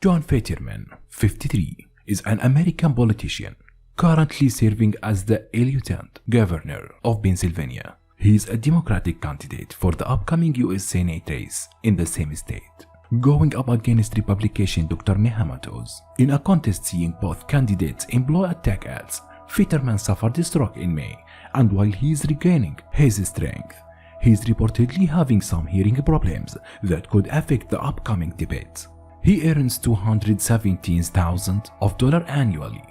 Gisel Fetterman, 53, is an American politician currently serving as the lieutenant governor of Pennsylvania. He is a Democratic candidate for the upcoming U.S. Senate race in the same state, going up against Republican Dr. Mehmet Oz. In a contest seeing both candidates employ attack ads, Fetterman suffered a stroke in May, and while he is regaining his strength, he is reportedly having some hearing problems that could affect the upcoming debates. He earns $217,000 annually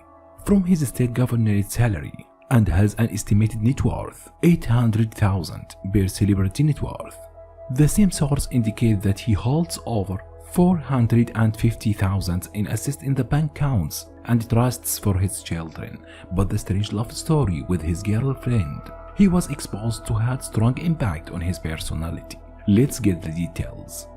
from his state governorate salary and has an estimated net worth $800,000 per celebrity net worth. The same source indicates that he holds over $450,000 in assets in the bank accounts and trusts for his children, but the strange love story with his girlfriend he was exposed to had strong impact on his personality. Let's get the details.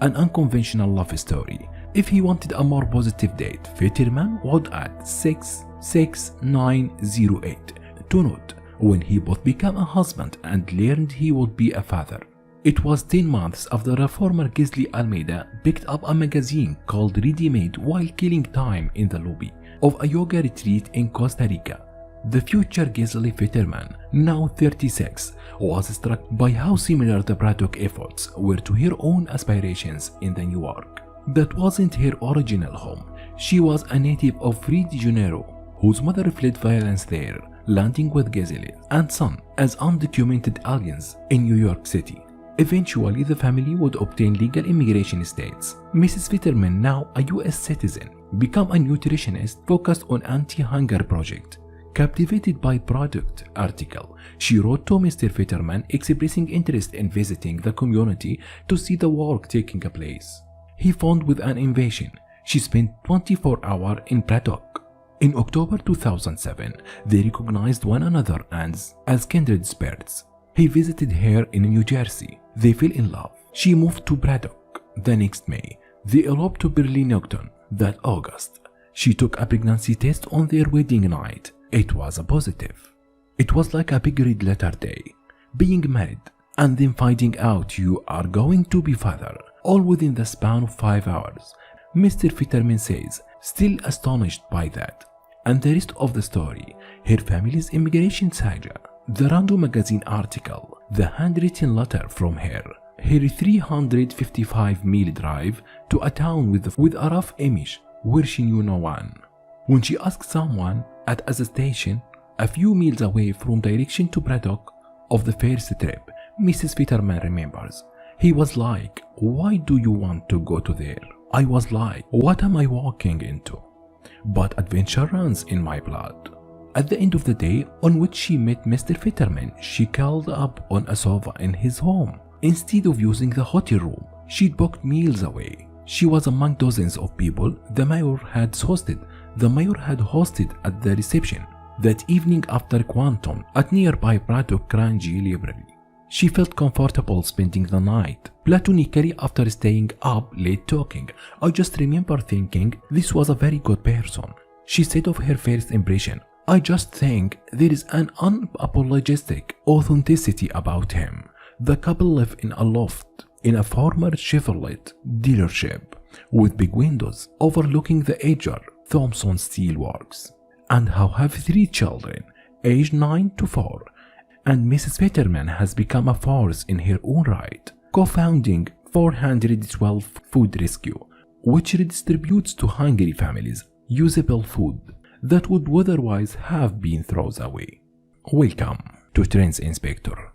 An unconventional love story. If he wanted a more positive date, Fetterman would add 66908 to note when he both became a husband and learned he would be a father. It was 10 months after a former Gisel Almeida picked up a magazine called Ready Made while killing time in the lobby of a yoga retreat in Costa Rica. The future Gisel Fetterman, now 36, was struck by how similar the Braddock efforts were to her own aspirations in the New York. That wasn't her original home. She was a native of Rio de Janeiro, whose mother fled violence there, landing with Gisel and son as undocumented aliens in New York City. Eventually, the family would obtain legal immigration status. Mrs. Fetterman, now a U.S. citizen, became a nutritionist focused on anti-hunger project. Captivated by Braddock article, she wrote to Mr. Fetterman expressing interest in visiting the community to see the work taking place. He phoned with an invitation. She spent 24 hours in Braddock. In October 2007, they recognized one another as kindred spirits. He visited her in New Jersey. They fell in love. She moved to Braddock the next May. They eloped to Burlington that August. She took a pregnancy test on their wedding night. It was a positive. It was like a big red letter day. Being married and then finding out you are going to be father, all within the span of 5 hours. Mr. Fetterman says, still astonished by that. And the rest of the story, her family's immigration saga, the Random magazine article, the handwritten letter from her 355-mile drive to a town with a rough image where she knew no one. When she asked someone at a station a few miles away from direction to Braddock of the first trip, Mrs. Fetterman remembers. He was like, "Why do you want to go to there?" I was like, "What am I walking into?" But adventure runs in my blood. At the end of the day on which she met Mr. Fetterman, she curled up on a sofa in his home. Instead of using the hotel room, she'd booked meals away. She was among dozens of people the mayor had hosted at the reception that evening after Quantum at nearby Braddock Grange Library. She felt comfortable spending the night platonically after staying up late talking. I just remember thinking this was a very good person. She said of her first impression, "I just think there is an unapologetic authenticity about him." The couple live in a loft in a former Chevrolet dealership with big windows overlooking the Edgar Thompson Steel Works, and have 3 children, aged 9 to 4, and Mrs. Fetterman has become a force in her own right, co-founding 412 Food Rescue, which redistributes to hungry families usable food that would otherwise have been thrown away. Welcome to Trends Inspector.